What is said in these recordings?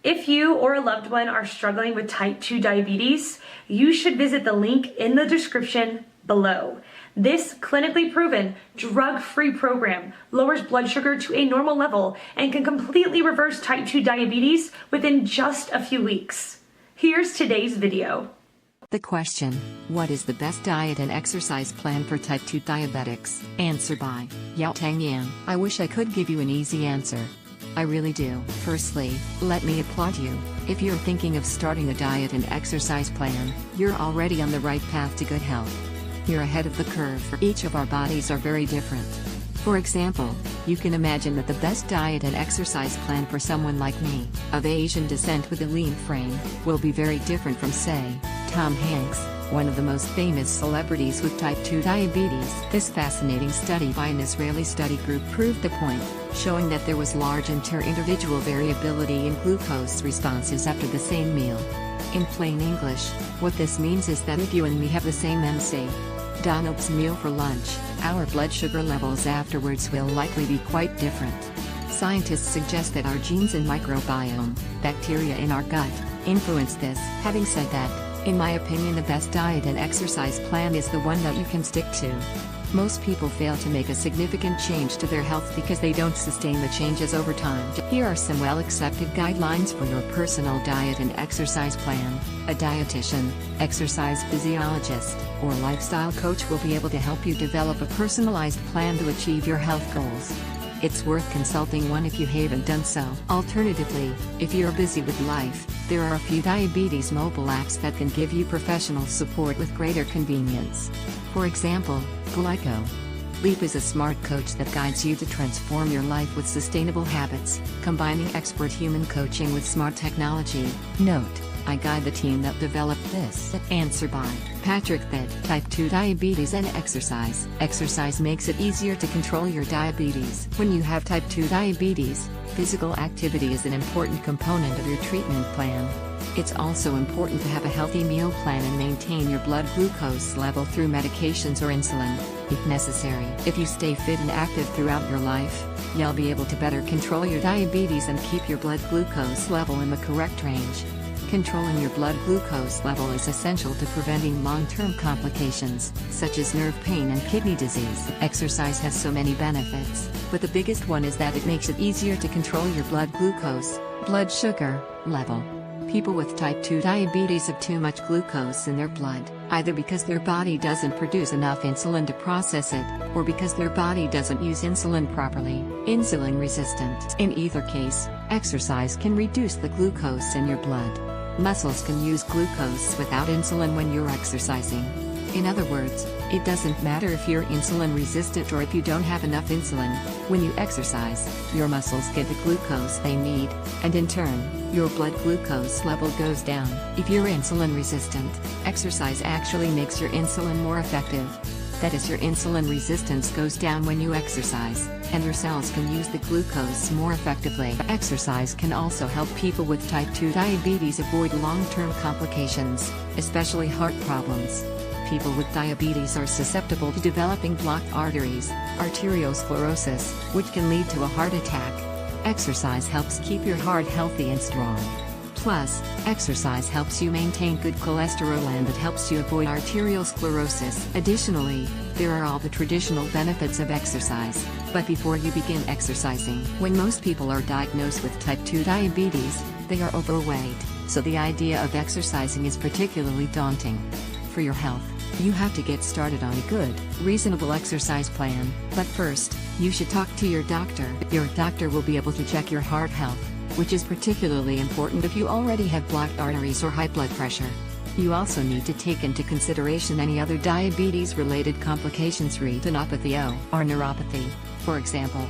If you or a loved one are struggling with type 2 diabetes, you should visit the link in the description below. This clinically proven, drug-free program lowers blood sugar to a normal level and can completely reverse type 2 diabetes within just a few weeks. Here's today's video. The question, what is the best diet and exercise plan for type 2 diabetics? Answer by Youre. I wish I could give you an easy answer. I really do. Firstly, let me applaud you. If you're thinking of starting a diet and exercise plan, you're already on the right path to good health. You're ahead of the curve, for each of our bodies are very different. For example, you can imagine that the best diet and exercise plan for someone like me, of Asian descent with a lean frame, will be very different from, say, Tom Hanks, one of the most famous celebrities with type 2 diabetes. This fascinating study by an Israeli study group proved the point, showing that there was large inter-individual variability in glucose responses after the same meal. In plain English, what this means is that if you and me have the same McDonald's meal for lunch, our blood sugar levels afterwards will likely be quite different. Scientists suggest that our genes and microbiome, bacteria in our gut, influence this. Having said that, in my opinion, the best diet and exercise plan is the one that you can stick to. Most people fail to make a significant change to their health because they don't sustain the changes over time. Here are some well-accepted guidelines for your personal diet and exercise plan. A dietitian, exercise physiologist, or lifestyle coach will be able to help you develop a personalized plan to achieve your health goals. It's worth consulting one if you haven't done so. Alternatively, if you're busy with life, there are a few diabetes mobile apps that can give you professional support with greater convenience. For example, Glyco. Leap is a smart coach that guides you to transform your life with sustainable habits, combining expert human coaching with smart technology. Note, I guide the team that developed this. Answer by Patrick. Type 2 diabetes and exercise. Exercise makes it easier to control your diabetes. When you have type 2 diabetes, physical activity is an important component of your treatment plan. It's also important to have a healthy meal plan and maintain your blood glucose level through medications or insulin, if necessary. If you stay fit and active throughout your life, you'll be able to better control your diabetes and keep your blood glucose level in the correct range. Controlling your blood glucose level is essential to preventing long-term complications, such as nerve pain and kidney disease. Exercise has so many benefits, but the biggest one is that it makes it easier to control your blood glucose, blood sugar, level. People with type 2 diabetes have too much glucose in their blood, either because their body doesn't produce enough insulin to process it, or because their body doesn't use insulin properly, insulin resistant. In either case, exercise can reduce the glucose in your blood. Muscles can use glucose without insulin when you're exercising. In other words, it doesn't matter if you're insulin resistant or if you don't have enough insulin. When you exercise, your muscles get the glucose they need, and in turn, your blood glucose level goes down. If you're insulin resistant, exercise actually makes your insulin more effective. That is, your insulin resistance goes down when you exercise, and your cells can use the glucose more effectively. Exercise can also help people with type 2 diabetes avoid long-term complications, especially heart problems. People with diabetes are susceptible to developing blocked arteries, arteriosclerosis, which can lead to a heart attack. Exercise helps keep your heart healthy and strong. Plus, exercise helps you maintain good cholesterol and it helps you avoid arteriosclerosis. Additionally, there are all the traditional benefits of exercise. But before you begin exercising, when most people are diagnosed with type 2 diabetes, they are overweight, so the idea of exercising is particularly daunting. For your health, you have to get started on a good, reasonable exercise plan. But first, you should talk to your doctor. Your doctor will be able to check your heart health, which is particularly important if you already have blocked arteries or high blood pressure. You also need to take into consideration any other diabetes-related complications, retinopathy or neuropathy, for example.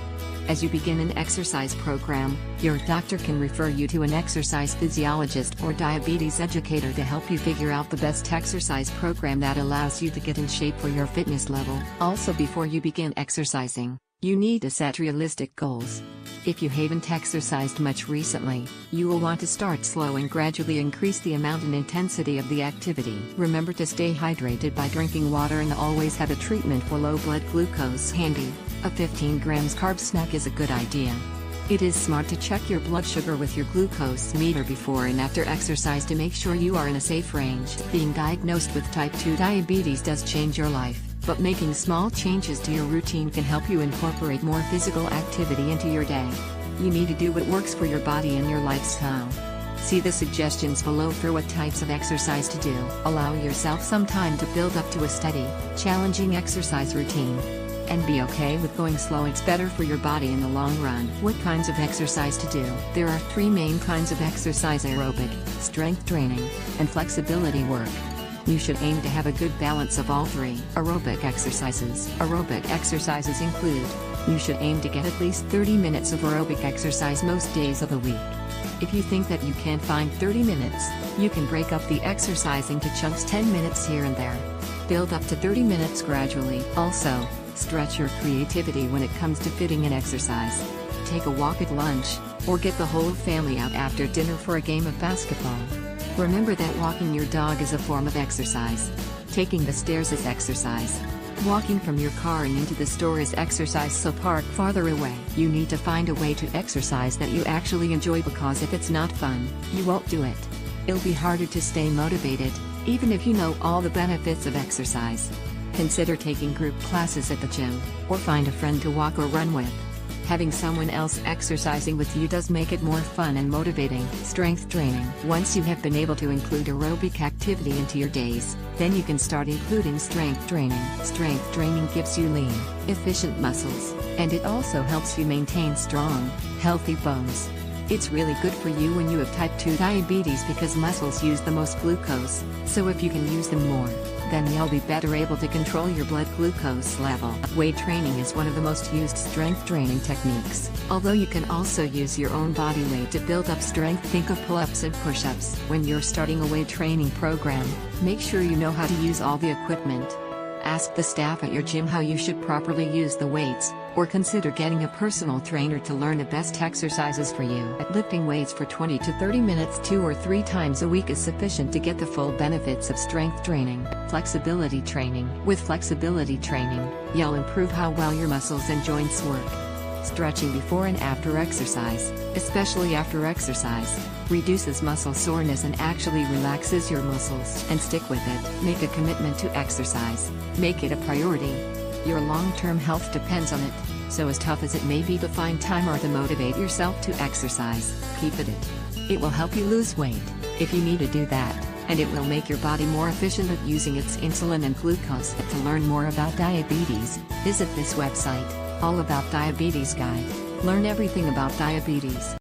As you begin an exercise program, your doctor can refer you to an exercise physiologist or diabetes educator to help you figure out the best exercise program that allows you to get in shape for your fitness level. Also, before you begin exercising, you need to set realistic goals. If you haven't exercised much recently, you will want to start slow and gradually increase the amount and intensity of the activity. Remember to stay hydrated by drinking water and always have a treatment for low blood glucose handy. A 15 grams carb snack is a good idea. It is smart to check your blood sugar with your glucose meter before and after exercise to make sure you are in a safe range. Being diagnosed with type 2 diabetes does change your life, but making small changes to your routine can help you incorporate more physical activity into your day. You need to do what works for your body and your lifestyle. See the suggestions below for what types of exercise to do. Allow yourself some time to build up to a steady, challenging exercise routine. And be okay with going slow, it's better for your body in the long run. What kinds of exercise to do? There are 3 main kinds of exercise: aerobic, strength training, and flexibility work. You should aim to have a good balance of all 3. Aerobic exercises. Aerobic exercises include: you should aim to get at least 30 minutes of aerobic exercise most days of the week. If you think that you can't find 30 minutes, you can break up the exercise into chunks, 10 minutes here and there. Build up to 30 minutes gradually. Also, stretch your creativity when it comes to fitting in exercise. Take a walk at lunch, or get the whole family out after dinner for a game of basketball. Remember that walking your dog is a form of exercise. Taking the stairs is exercise. Walking from your car and into the store is exercise, so park farther away. You need to find a way to exercise that you actually enjoy, because if it's not fun, you won't do it. It'll be harder to stay motivated, even if you know all the benefits of exercise. Consider taking group classes at the gym, or find a friend to walk or run with. Having someone else exercising with you does make it more fun and motivating. Strength training. Once you have been able to include aerobic activity into your days, then you can start including strength training. Strength training gives you lean, efficient muscles, and it also helps you maintain strong, healthy bones. It's really good for you when you have type 2 diabetes, because muscles use the most glucose, so if you can use them more, then you'll be better able to control your blood glucose level. Weight training is one of the most used strength training techniques, although you can also use your own body weight to build up strength. Think of pull-ups and push-ups. When you're starting a weight training program, make sure you know how to use all the equipment. Ask the staff at your gym how you should properly use the weights, or consider getting a personal trainer to learn the best exercises for you. Lifting weights for 20 to 30 minutes 2 or 3 times a week is sufficient to get the full benefits of strength training. Flexibility training. With flexibility training, you'll improve how well your muscles and joints work. Stretching before and after exercise, especially after exercise, reduces muscle soreness and actually relaxes your muscles. And stick with it. Make a commitment to exercise. Make it a priority. Your long-term health depends on it, so as tough as it may be to find time or to motivate yourself to exercise, keep at it. It will help you lose weight, if you need to do that, and it will make your body more efficient at using its insulin and glucose. To learn more about diabetes, visit this website, All About Diabetes Guide. Learn everything about diabetes.